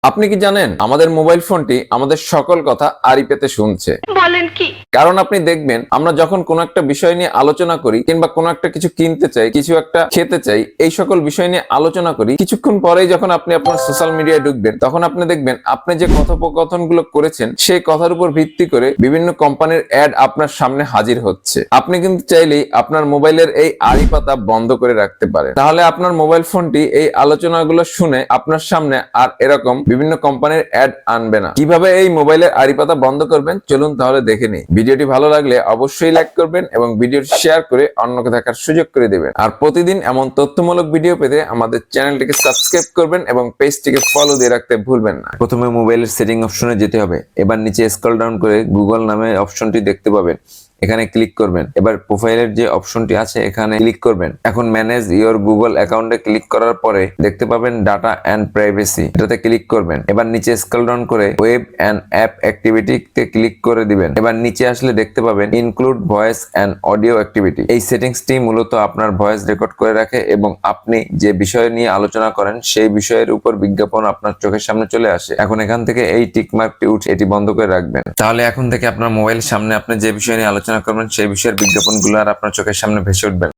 আপনি কি জানেন আমাদের মোবাইল ফোনটি আমাদের সকল কথা আড়ি পেতে শুনছে? বলেন কি? কারণ আপনি দেখবেন আমরা যখন কোনো একটা বিষয় নিয়ে আলোচনা করি কিংবা কোনো একটা কিছু কিনতে চাই, কিছু একটা খেতে চাই, এই সকল বিষয় নিয়ে আলোচনা করি, কিছুক্ষণ পরেই যখন আপনি আপনার সোশ্যাল মিডিয়ায় ঢুকবেন তখন আপনি দেখবেন আপনি যে কথোপকথনগুলো করেছেন সেই কথার উপর ভিত্তি করে বিভিন্ন কোম্পানির অ্যাড আপনার সামনে হাজির হচ্ছে। আপনি কিন্তু চাইলেই আপনার মোবাইলের এই আড়ি পাতা বন্ধ করে রাখতে পারেন, তাহলে আপনার মোবাইল ফোনটি এই আলোচনাগুলো শুনে আপনার সামনে আর এরকম বিভিন্ন কোম্পানির অ্যাড আনবে না। কিভাবে এই মোবাইলের আড়ি পাতা বন্ধ করবেন চলুন তাহলে দেখে নিই। ভিডিওটি ভালো লাগলে অবশ্যই লাইক করবেন এবং ভিডিওটি শেয়ার করে অন্যকে দেখার সুযোগ করে দেবেন। আর প্রতিদিন এমন তথ্যমূলক ভিডিও পেতে আমাদের চ্যানেলটিকে সাবস্ক্রাইব করবেন এবং পেজটিকে ফলো দিয়ে রাখতে ভুলবেন না। প্রথমে মোবাইলের সেটিং অপশনে যেতে হবে। এবার নিচে স্ক্রল ডাউন করে গুগল নামে অপশনটি দেখতে পাবেন, এখানে ক্লিক করবেন। এবার প্রোফাইলের যে অপশনটি আছে এখানে ক্লিক করবেন। এখন ম্যানেজ ইওর গুগল অ্যাকাউন্টে ক্লিক করার পরে দেখতে পাবেন ডাটা এন্ড প্রাইভেসি, এটাতে ক্লিক করবেন। এবার নিচে স্ক্রল ডাউন করে ওয়েব এন্ড অ্যাপ অ্যাক্টিভিটিতে ক্লিক করে দিবেন। এবার নিচে আসলে দেখতে পাবেন include voice and audio activity. এই সেটিংসটি মূলত আপনার ভয়েস রেকর্ড করে রাখে এবং আপনি যে বিষয় নিয়ে আলোচনা করেন সেই বিষয়ের উপর বিজ্ঞাপন আপনার চোখের সামনে চলে আসে। এখন এখান থেকে এই টিক মার্কটি উঠে এটি বন্ধ করে রাখবেন। তাহলে এখন থেকে আপনার মোবাইলের সামনে আপনি যে বিষয় নিয়ে আলোচনা করবেন সেই বিষয়ের বিজ্ঞাপনগুলো আর আপনার চোখের সামনে ভেসে উঠবে না।